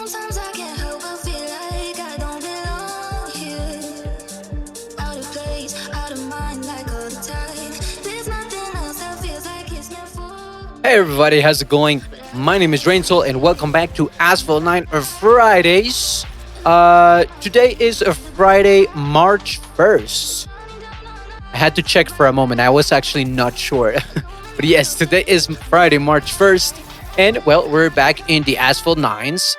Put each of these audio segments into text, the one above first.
Sometimes I can't help but feel like I don't belong here. Out of place, out of mind, like all the time. There's nothing else that feels like it's meant for. Hey everybody, how's it going? My name is Rainsol and welcome back to Asphalt 9 Fridays. Today is a Friday, March 1st. I had to check for a moment. I was actually not sure. But yes, today is Friday, March 1st. And well, we're back in the Asphalt 9s.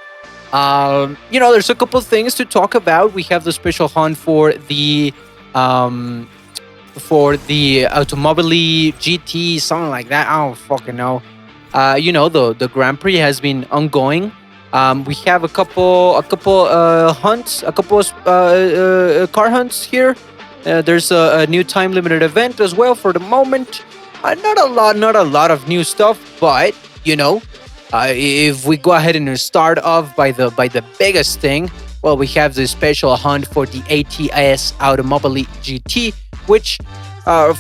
There's a couple things to talk about. We have the special hunt um, for the Automobili GT, something like that. I don't fucking know. The Grand Prix has been ongoing. We have a couple hunts, a couple car hunts here. There's a new time limited event as well for the moment. Not a lot of new stuff, but if we go ahead and start off by the biggest thing, well, we have the special hunt for the ATS Automobili GT, which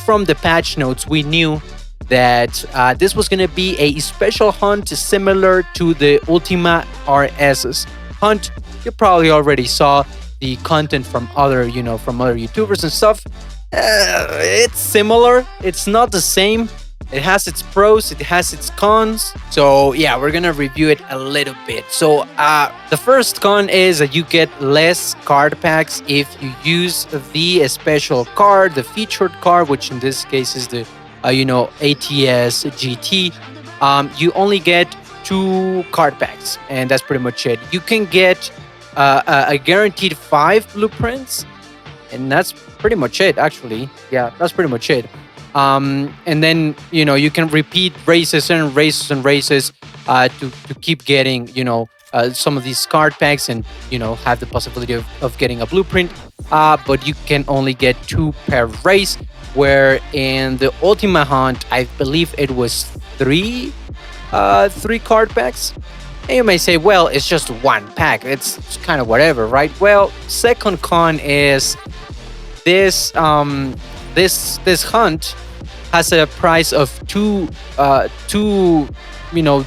from the patch notes we knew that this was going to be a special hunt similar to the Ultima RS's hunt. You probably already saw the content from other YouTubers and stuff. It's similar. It's not the same. It has its pros, it has its cons. So yeah, we're gonna review it a little bit. So the first con is that you get less card packs if you use the special card, the featured card, which in this case is the ATS GT. You only get 2 card packs, and that's pretty much it. You can get a guaranteed 5 blueprints, and that's pretty much it. Actually, yeah, that's pretty much it. And then you can repeat races and races and races to keep getting some of these card packs and have the possibility of getting a blueprint. But you can only get 2 per race. Where in the Ultima Hunt, I believe it was 3 card packs. And you may say, well, it's just 1 pack. It's kind of whatever, right? Well, second con is this this hunt has a price of two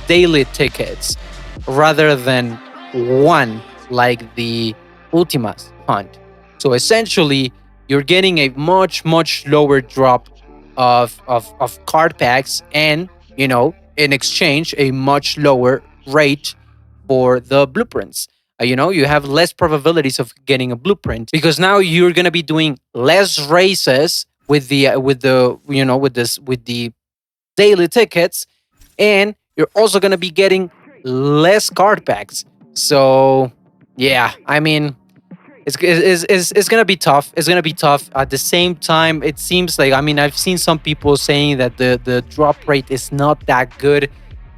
daily tickets rather than 1 like the Ultima's hunt. So essentially, you're getting a much lower drop of card packs, and in exchange a much lower rate for the blueprints. You have less probabilities of getting a blueprint because now you're gonna be doing less races with the daily tickets, and you're also gonna be getting less card packs. So yeah, I mean, it's gonna be tough. It's gonna be tough. At the same time, it seems like, I mean, I've seen some people saying that the drop rate is not that good.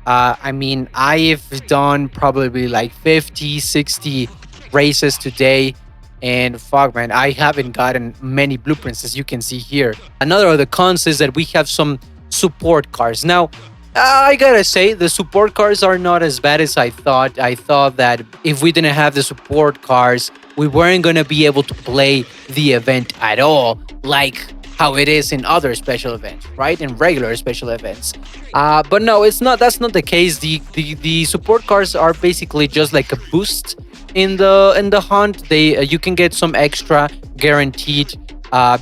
I mean, I've done probably like 50, 60 races today, and fuck, man, I haven't gotten many blueprints, as you can see here. Another of the cons is that we have some support cars. Now, I gotta say, the support cars are not as bad as I thought. I thought that if we didn't have the support cars, we weren't gonna be able to play the event at all, like how it is in other special events, right? In regular special events. But no, it's not. That's not the case. The support cars are basically just like a boost in the hunt. You can get some extra guaranteed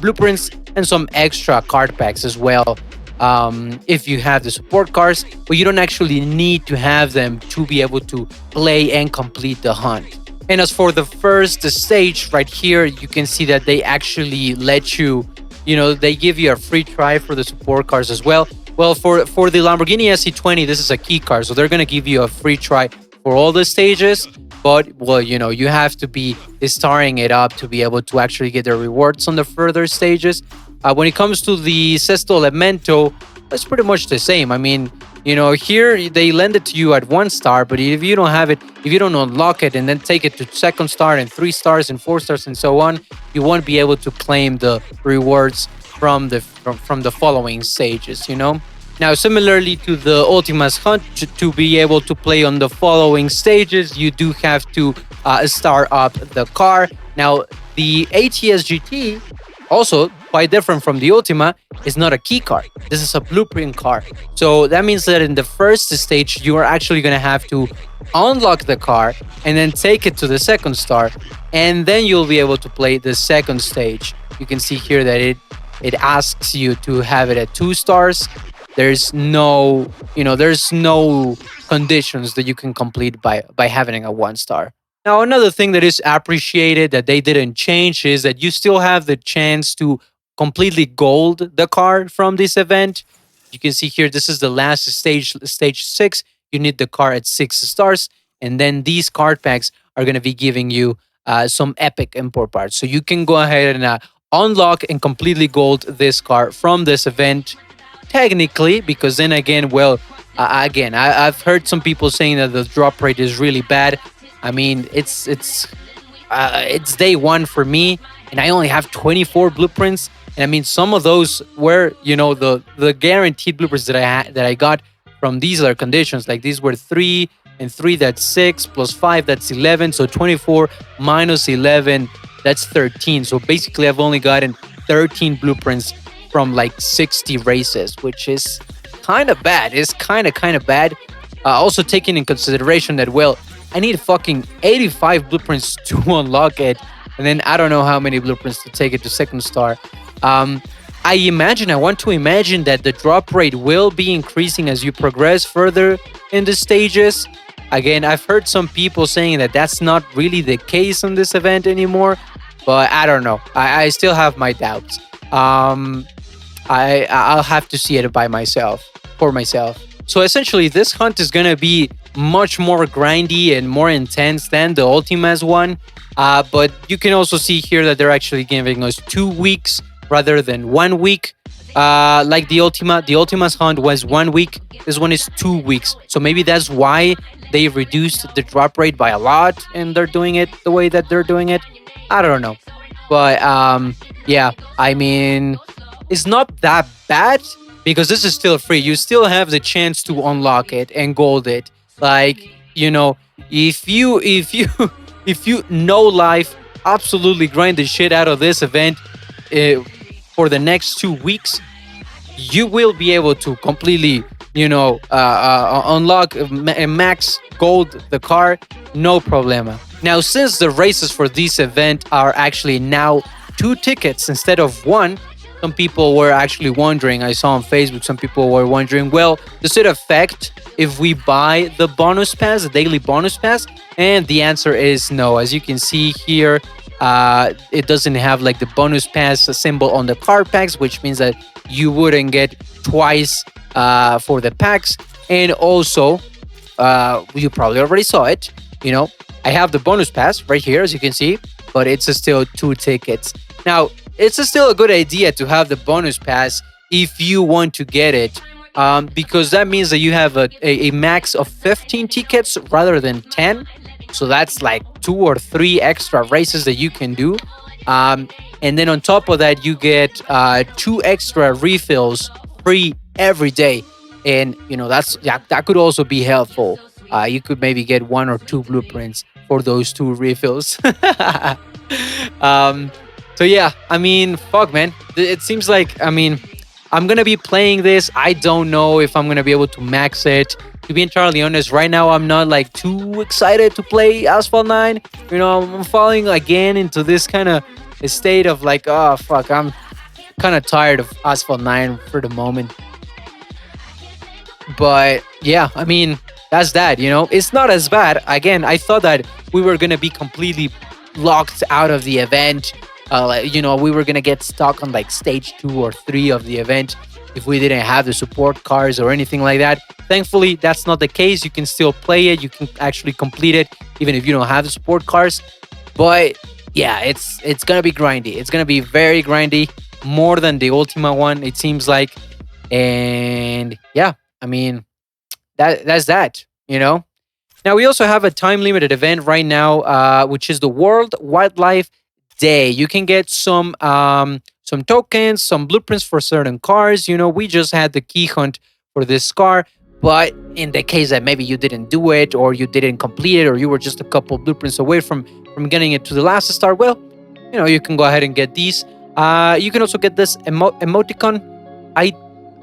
blueprints and some extra card packs as well. If you have the support cars, but you don't actually need to have them to be able to play and complete the hunt. And as for the first stage right here, you can see that they actually let you, they give you a free try for the support cars as well. Well, for the Lamborghini SC20, this is a key car, so they're going to give you a free try for all the stages. But, well, you have to be starring it up to be able to actually get the rewards on the further stages. When it comes to the Sesto Elemento, it's pretty much the same. I mean, here they lend it to you at 1 star, but if you don't have it, if you don't unlock it and then take it to 2nd star and 3 stars and 4 stars and so on, you won't be able to claim the rewards from the following stages. Now, similarly to the Ultima's Hunt, to be able to play on the following stages, you do have to star up the car. Now, the ATS GT also quite different from the Ultima, is not a key card. This is a blueprint card. So that means that in the first stage, you are actually going to have to unlock the car and then take it to the second star. And then you'll be able to play the second stage. You can see here that it asks you to have it at 2 stars. There's no conditions that you can complete by having a 1 star. Now, another thing that is appreciated that they didn't change is that you still have the chance to completely gold the card from this event. You can see here, this is the last stage 6. You need the card at 6 stars, and then these card packs are going to be giving you some epic import parts. So you can go ahead and unlock and completely gold this card from this event. Technically, because then again, well, I've heard some people saying that the drop rate is really bad. I mean, it's day one for me, and I only have 24 blueprints. And I mean, some of those were, the guaranteed blueprints that I got from these other conditions. Like these were 3 and 3. That's 6 plus 5. That's 11. So 24 minus 11. That's 13. So basically, I've only gotten 13 blueprints from like 60 races, which is kind of bad. It's kind of bad. Also taking in consideration that, well, I need fucking 85 blueprints to unlock it, and then I don't know how many blueprints to take it to second star. I want to imagine that the drop rate will be increasing as you progress further in the stages. Again, I've heard some people saying that that's not really the case in this event anymore, but I don't know. I still have my doubts. I'll have to see it for myself. So essentially, this hunt is gonna be much more grindy and more intense than the Ultima's one. But you can also see here that they're actually giving us 2 weeks rather than 1 week. Like the Ultima. The Ultima's hunt was 1 week. This one is 2 weeks. So maybe that's why they reduced the drop rate by a lot and they're doing it the way that they're doing it. I don't know. But yeah, I mean, it's not that bad because this is still free. You still have the chance to unlock it and gold it. Like, if you if you know life, absolutely grind the shit out of this event for the next 2 weeks, you will be able to completely, unlock and max gold the car, no problema. Now, since the races for this event are actually now 2 tickets instead of 1, some people were actually wondering, I saw on Facebook, some people were wondering, well, does it affect if we buy the bonus pass, the daily bonus pass? And the answer is no. As you can see here, it doesn't have like the bonus pass symbol on the card packs, which means that you wouldn't get twice for the packs. And also, you probably already saw it, I have the bonus pass right here, as you can see, but it's still 2 tickets. Now, it's still a good idea to have the bonus pass if you want to get it, because that means that you have a max of 15 tickets rather than 10. So that's like 2 or 3 extra races that you can do. And then on top of that, you get 2 extra refills free every day. And, that could also be helpful. You could maybe get 1 or 2 blueprints for those 2 refills. So yeah, I mean, fuck, man. It seems like, I'm going to be playing this. I don't know if I'm going to be able to max it. To be entirely honest, right now, I'm not like too excited to play Asphalt 9. I'm falling again into this kind of state of like, oh, fuck, I'm kind of tired of Asphalt 9 for the moment. But yeah, that's that, It's not as bad. Again, I thought that we were going to be completely locked out of the event. We were going to get stuck on like stage 2 or 3 of the event if we didn't have the support cars or anything like that. Thankfully, that's not the case. You can still play it. You can actually complete it even if you don't have the support cars. But yeah, it's going to be grindy. It's going to be very grindy, more than the Ultima one, it seems like. And yeah, that's that, Now, we also have a time-limited event right now, which is the World Wildlife Day. You can get some tokens, some blueprints for certain cars. We just had the key hunt for this car, but in the case that maybe you didn't do it or you didn't complete it or you were just a couple blueprints away from getting it to the last star, well, you can go ahead and get these. You can also get this emoticon. I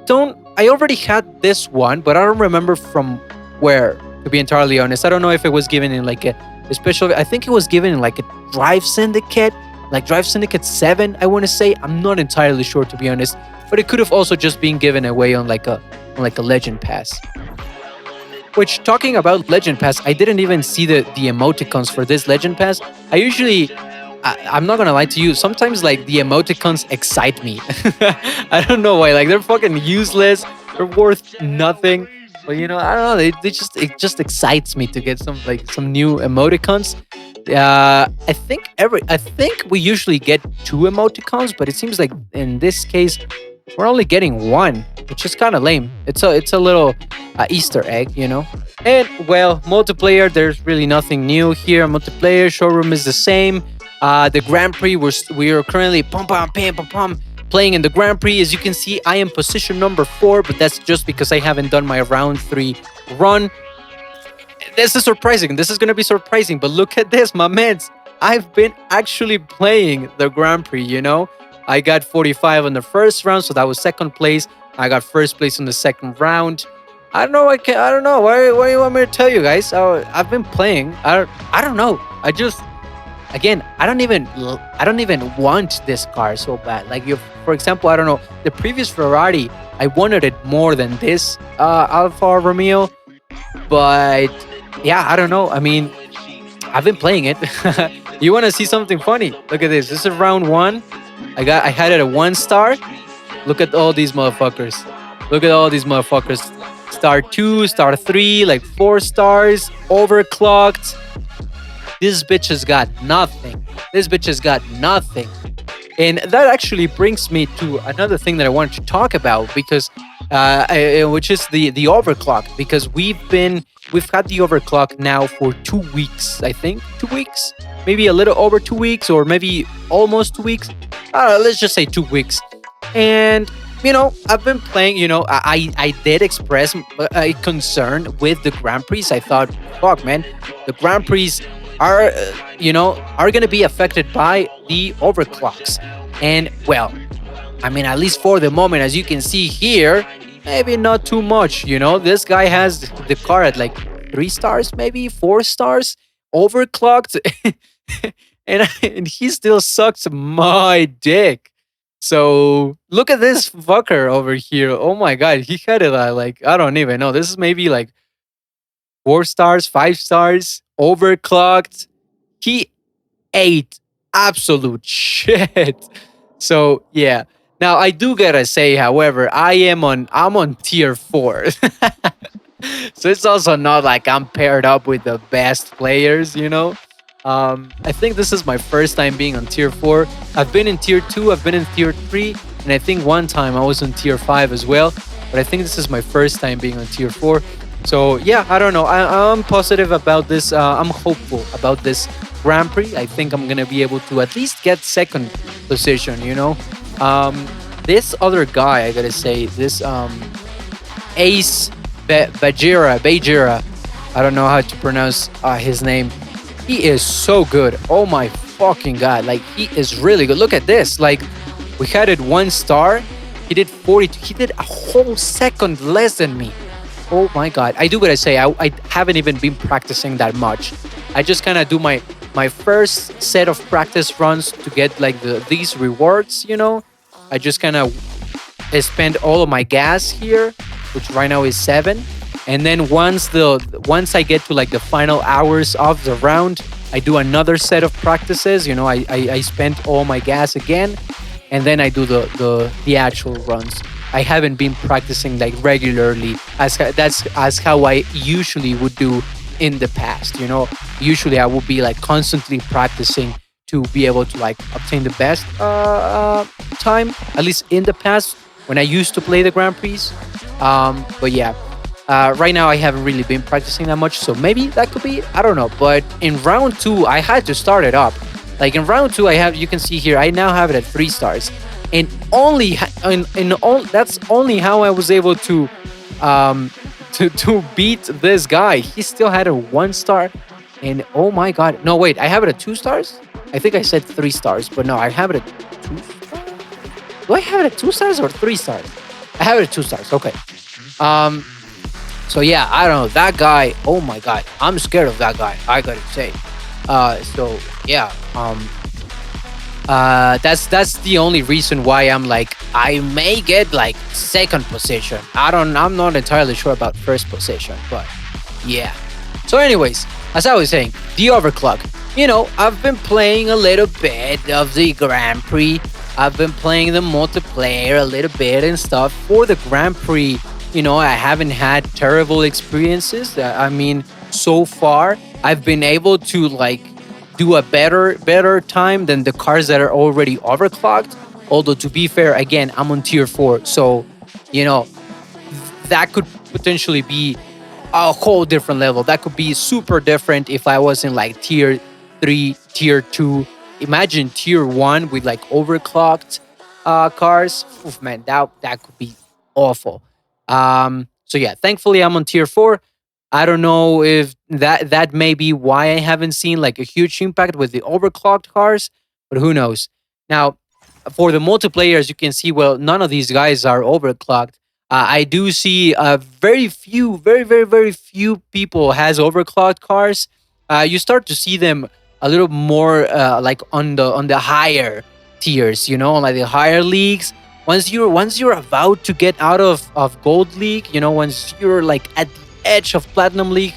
don't. I already had this one, but I don't remember from where. To be entirely honest, I don't know if it was given in like a special. I think it was given in like a Drive Syndicate, like Drive Syndicate 7. I want to say. I'm not entirely sure, to be honest, but it could have also just been given away on like a Legend Pass. Which, talking about Legend Pass, I didn't even see the emoticons for this Legend Pass. I usually, I'm not gonna lie to you. Sometimes like the emoticons excite me. I don't know why. Like they're fucking useless. They're worth nothing. But I don't know. It just excites me to get some new emoticons. I think we usually get two emoticons, but it seems like in this case we're only getting one, which is kind of lame. It's a little Easter egg. And well, multiplayer. There's really nothing new here. Multiplayer showroom is the same. The Grand Prix. We are currently playing in the Grand Prix. As you can see, I am position number 4, but that's just because I haven't done my round 3 run. This is surprising. This is going to be surprising, but look at this, my mans. I've been actually playing the Grand Prix. I got 45 on the first round, so that was second place. I got first place in the second round. I don't know. I don't know. What do you want me to tell you guys? I've been playing. I don't know. Again, I don't even want this car so bad. Like, for example, I don't know, the previous Ferrari, I wanted it more than this Alfa Romeo. But yeah, I don't know. I mean, I've been playing it. You want to see something funny? Look at this. This is round 1. I had it at 1 star. Look at all these motherfuckers. Look at all these motherfuckers. Star 2, star 3, like 4 stars, overclocked. This bitch has got nothing. This bitch has got nothing. And that actually brings me to another thing that I wanted to talk about, because which is the overclock, because we've had the overclock now for 2 weeks, I think. 2 weeks, maybe a little over 2 weeks, or maybe almost 2 weeks. Let's just say 2 weeks. And I've been playing. I did express a concern with the Grand Prix. I thought, fuck, man, the Grand Prix are going to be affected by the overclocks. And well, I mean, at least for the moment, as you can see here, maybe not too much. This guy has the car at like 3 stars, maybe 4 stars, overclocked, and he still sucks my dick. So look at this fucker over here. Oh my god, he had it at like, I don't even know. This is maybe like 4 stars, 5 stars, overclocked. He ate absolute shit. So yeah. Now I do gotta say, however, I'm on tier 4. So it's also not like I'm paired up with the best players. I think this is my first time being on tier 4. I've been in tier 2, I've been in tier 3, and I think one time I was on tier 5 as well. But I think this is my first time being on tier 4. So yeah, I don't know. I'm positive about this. I'm hopeful about this Grand Prix. I think I'm gonna be able to at least get second position. This other guy, I gotta say, this Ace Bajira. I don't know how to pronounce his name. He is so good. Oh my fucking god! Like, he is really good. Look at this. Like, we had it 1 star. He did 42. He did a whole second less than me. Oh my god! I do what I say. I haven't even been practicing that much. I just kind of do my first set of practice runs to get like these rewards. I just kind of spend all of my gas here, which right now is 7. And then once I get to like the final hours of the round, I do another set of practices. I spend all my gas again, and then I do the actual runs. I haven't been practicing like regularly as how I usually would do in the past. Usually I would be like constantly practicing to be able to like obtain the best time, at least in the past when I used to play the Grand Prix. But yeah. Right now, I haven't really been practicing that much, so maybe that could be. I don't know. But in round 2, I had to start it up. Like in round 2, you can see here, I now have it at 3 stars, and that's only how I was able to beat this guy. He still had a 1 star, and oh my god, no wait, I have it at 2 stars. I think I said 3 stars, but no, I have it at 2 stars. Do I have it at 2 stars or 3 stars? I have it at 2 stars. Okay. Um. So yeah, I don't know that guy. Oh my god, I'm scared of that guy. I gotta say. So yeah. That's the only reason why I'm like I may get like second position. I'm not entirely sure about first position, but yeah. So anyways, as I was saying, the overclock. I've been playing a little bit of the Grand Prix. I've been playing the multiplayer a little bit and stuff for the Grand Prix. I haven't had terrible experiences. I mean, so far I've been able to like do a better time than the cars that are already overclocked. Although to be fair, again, I'm on tier 4, so you know that could potentially be a whole different level. That could be super different if I was in like tier 3, tier 2. Imagine tier 1 with like overclocked cars. Oof, man, that could be awful. So yeah, thankfully I'm on tier 4. I don't know if that may be why I haven't seen like a huge impact with the overclocked cars, but who knows? Now, for the multiplayers, you can see, well, none of these guys are overclocked. I do see very few, very, very, very few people has overclocked cars. You start to see them a little more like on the higher tiers, like the higher leagues. Once you're about to get out of gold league, once you're like at the edge of platinum league,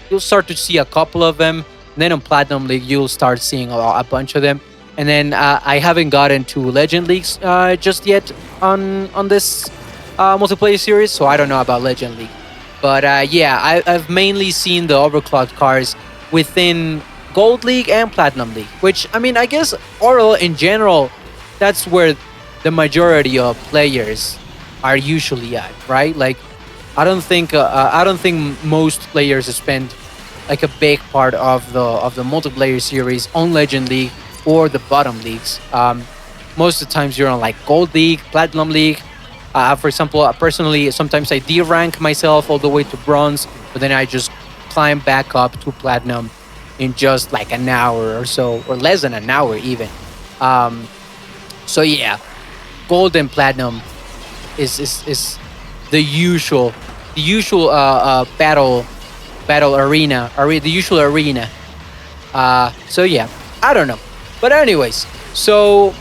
you'll start to see a couple of them. And then on platinum league, you'll start seeing a bunch of them. And then I haven't gotten to legend leagues just yet on this multiplayer series, so I don't know about legend league. But yeah, I've mainly seen the overclocked cars within gold league and platinum league, which I mean, I guess overall in general, that's where the majority of players are usually at, right? Like, I don't think most players spend like a big part of the multiplayer series on Legend League or the bottom leagues. Most of the times you're on like Gold League, Platinum League. For example, personally, sometimes I D rank myself all the way to Bronze, but then I just climb back up to Platinum in just like an hour or so, or less than an hour even. Um, so yeah, Gold and Platinum is the usual battle arena, the usual arena. So yeah, I don't know, but anyways, so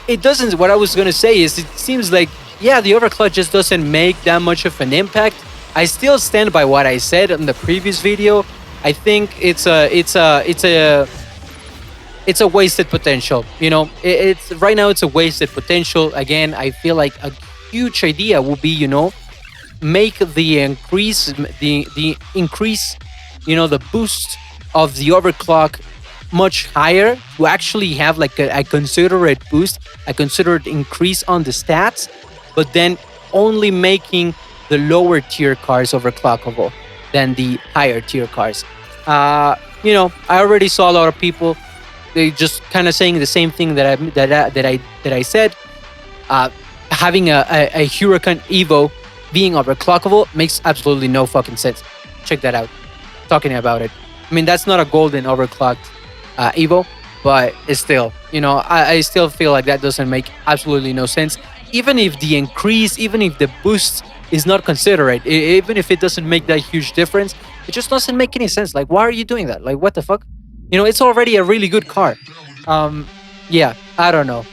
it doesn't. What I was gonna say is, it seems like, yeah, the overclock just doesn't make that much of an impact. I still stand by what I said in the previous video. I think it's a wasted potential. It's right now it's a wasted potential. Again, I feel like a huge idea would be, make the increase, the boost of the overclock much higher to actually have like a considerate boost, a considerate increase on the stats, but then only making the lower tier cars overclockable than the higher tier cars. I already saw a lot of people, they just kind of saying the same thing that I said. Having a Huracan Evo being overclockable makes absolutely no fucking sense. Check that out. Talking about it. I mean, that's not a golden overclocked Evo, but it's still, I still feel like that doesn't make absolutely no sense. Even if the increase, even if the boost is not considerate, even if it doesn't make that huge difference, it just doesn't make any sense. Like, why are you doing that? Like, what the fuck? It's already a really good car. Yeah, I don't know.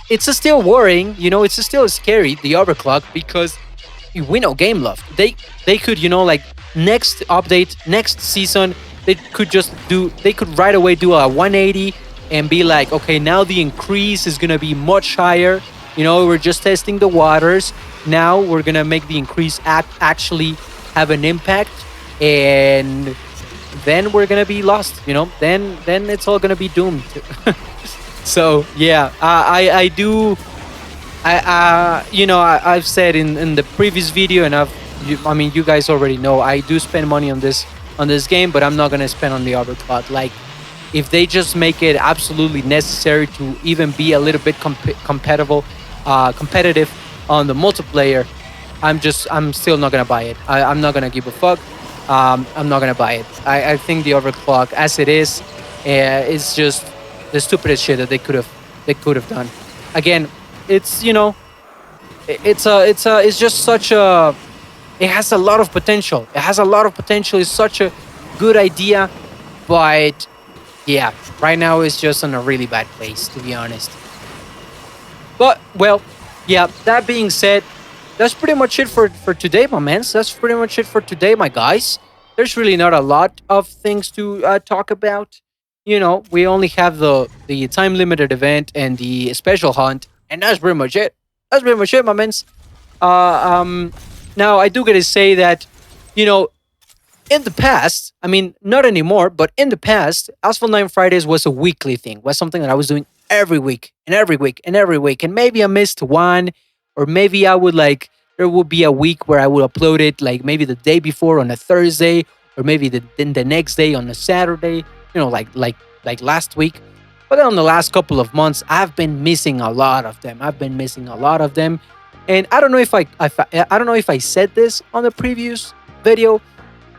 It's still worrying, it's still scary, the overclock, because we know Game Loft. They could, like, next update, next season, they could right away do a 180 and be like, okay, now the increase is gonna be much higher. We're just testing the waters. Now we're gonna make the increase actually have an impact, and then we're gonna be lost. Then it's all gonna be doomed. So yeah, I do. I've said in the previous video, and you guys already know, I do spend money on this game, but I'm not gonna spend on the overclock. Like, if they just make it absolutely necessary to even be a little bit competitive on the multiplayer, I'm still not gonna buy it. I'm not gonna give a fuck. I'm not gonna buy it. I think the overclock as it is just the stupidest shit that they could have done. again, it's it's just such a it has a lot of potential. It has a lot of potential. It's such a good idea, but yeah, right now it's just in a really bad place, to be honest. But well, yeah. That being said, that's pretty much it for today, my man. That's pretty much it for today, my guys. There's really not a lot of things to talk about. We only have the time limited event and the special hunt, and that's pretty much it. That's pretty much it, my man. Uh, um, Now I do gotta say that, you know, in the past, I mean, not anymore, but in the past, Asphalt 9 Fridays was a weekly thing, was something that I was doing every week and every week and every week. And maybe I missed one, or maybe I would like, there would be a week where I would upload it like maybe the day before on a Thursday, or maybe then the next day on a Saturday, like last week. But then on the last couple of months, I've been missing a lot of them. I've been missing a lot of them. And I don't know I don't know if I said this on the previous video,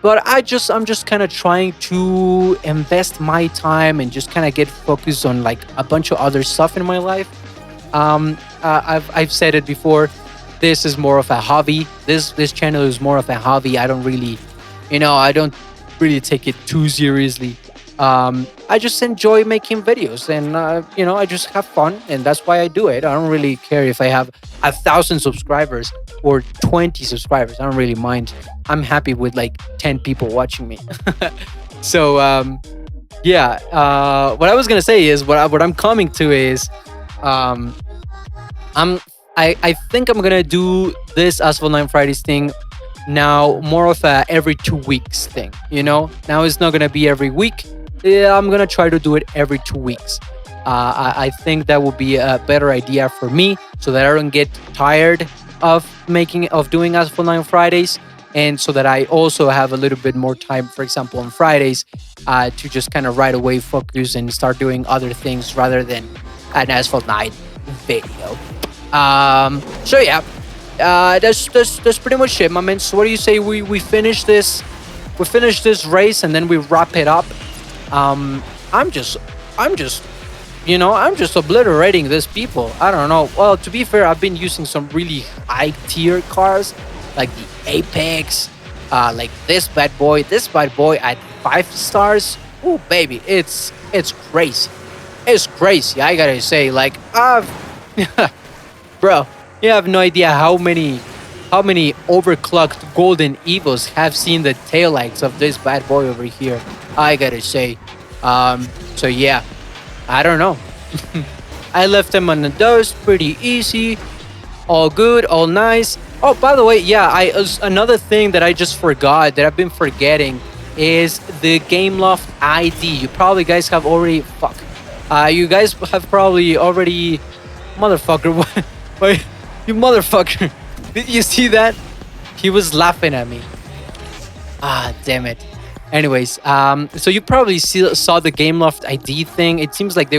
but I'm just kind of trying to invest my time and just kind of get focused on like a bunch of other stuff in my life. I've said it before. This is more of a hobby. This channel is more of a hobby. I don't really, I don't really take it too seriously. I just enjoy making videos, and I just have fun, and that's why I do it. I don't really care if I have 1,000 subscribers or 20 subscribers. I don't really mind. I'm happy with like 10 people watching me. So yeah, what I was gonna say is what I'm coming to is um, I'm I think I'm gonna do this Asphalt 9 Fridays thing now more of a every 2 weeks thing. Now it's not gonna be every week. Yeah, I'm gonna try to do it every 2 weeks. I think that would be a better idea for me, so that I don't get tired of doing Asphalt 9 Fridays, and so that I also have a little bit more time, for example, on Fridays, to just kind of right away focus and start doing other things rather than an Asphalt 9 video. So yeah, that's pretty much it, my man. So what do you say we finish this? We finish this race and then we wrap it up. Um, I'm just, I'm just, I'm just obliterating these people. I don't know. Well, to be fair, I've been using some really high tier cars, like the Apex, like this bad boy at 5 stars. Oh, baby, it's crazy. It's crazy. I gotta say, like, bro, you have no idea how many overclocked golden evils have seen the taillights of this bad boy over here. I gotta say. So yeah, I don't know. I left them on the dust pretty easy, all good, all nice. Oh, by the way, yeah, another thing that I just forgot that I've been forgetting is the Gameloft ID. You probably guys have already you guys have probably already motherfucker. Wait, you motherfucker. Did you see that? He was laughing at me. Ah, damn it. Anyways, so you probably saw the Gameloft ID thing. It seems like they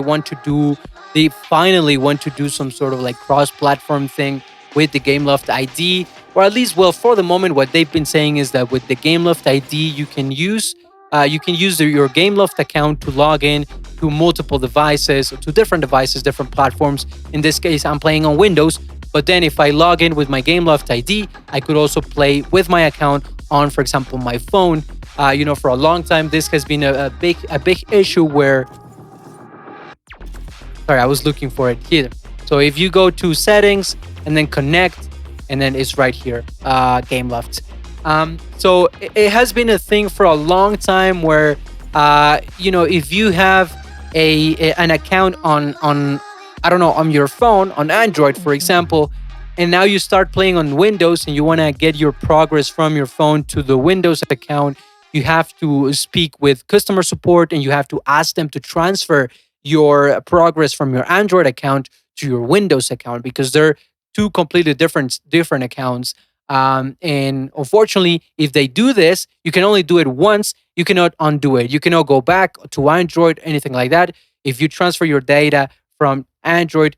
finally want to do some sort of like cross-platform thing with the Gameloft ID, or at least, well, for the moment, what they've been saying is that with the Gameloft ID, you can use your Gameloft account to log in to multiple devices, to different devices, different platforms. In this case, I'm playing on Windows, but then if I log in with my Gameloft ID, I could also play with my account on, for example, my phone. For a long time, this has been a big issue where. Sorry, I was looking for it here. So if you go to settings and then connect, and then it's right here, Gameloft. So it has been a thing for a long time where, if you have an account on I don't know, on your phone, on Android, for example, and now you start playing on Windows and you want to get your progress from your phone to the Windows account, you have to speak with customer support and you have to ask them to transfer your progress from your Android account to your Windows account, because they're two completely different accounts. And unfortunately, if they do this, you can only do it once. You cannot undo it. You cannot go back to Android, anything like that. If you transfer your data from Android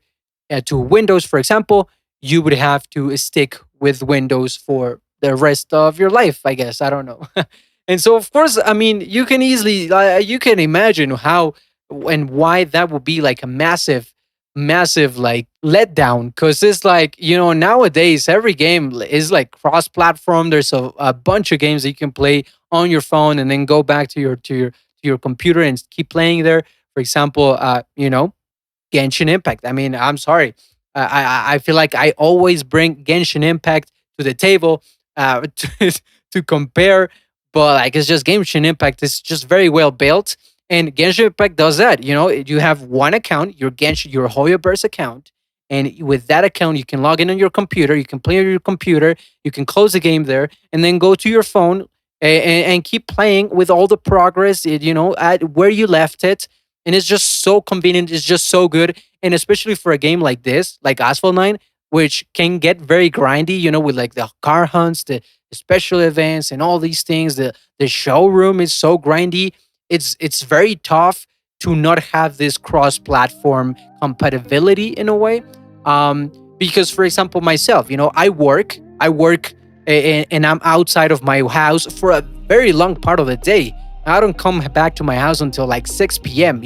to Windows, for example, you would have to stick with Windows for the rest of your life, I guess. I don't know. And so, of course, I mean, you can imagine how and why that would be like a massive massive like letdown, because it's like, nowadays every game is like cross platform. There's a bunch of games that you can play on your phone and then go back to your computer and keep playing there. For example, Genshin Impact. I mean, I'm sorry. I feel like I always bring Genshin Impact to the table to compare, but like it's just Genshin Impact. It's just very well built, and Genshin Impact does that. You have one account, your Hoyoverse account, and with that account, you can log in on your computer. You can play on your computer. You can close the game there, and then go to your phone and keep playing with all the progress. At where you left it, and it's just so convenient. It's just so good, and especially for a game like this, like Asphalt 9, which can get very grindy. With like the car hunts, the special events, and all these things. The showroom is so grindy. It's very tough to not have this cross-platform compatibility in a way. Because, for example, myself, I work, and I'm outside of my house for a very long part of the day. I don't come back to my house until like 6 p.m.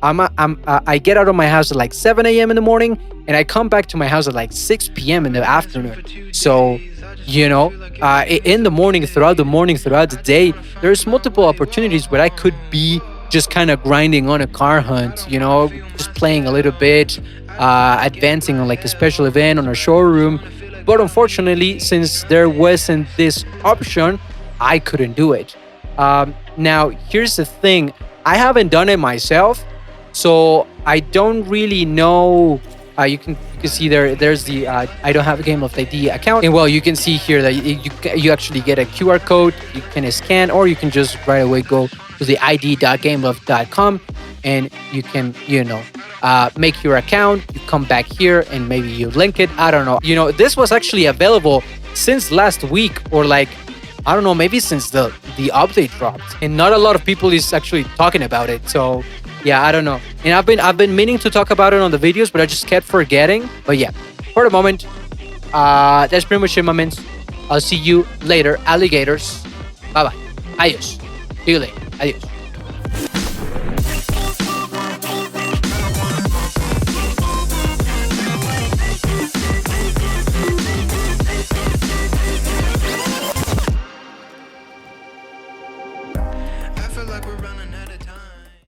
I get out of my house at like 7 a.m. in the morning, and I come back to my house at like 6 p.m. in the afternoon. So, in the morning, throughout the day, there's multiple opportunities where I could be just kind of grinding on a car hunt, just playing a little bit, advancing on like a special event on a showroom. But unfortunately, since there wasn't this option, I couldn't do it. Now, here's the thing: I haven't done it myself, so I don't really know. You can see there's the I don't have a Game of ID account, and well, you can see here that you actually get a QR code you can scan, or you can just right away go to the id.gamelove.com, and you can make your account. You come back here and maybe you link it. I don't know. This was actually available since last week, or like, I don't know, maybe since the update dropped, and not a lot of people is actually talking about it. So yeah, I don't know. And I've been meaning to talk about it on the videos, but I just kept forgetting. But yeah, for the moment, that's pretty much it, my men. I'll see you later, alligators. Bye bye. Adios. See you later. Adios.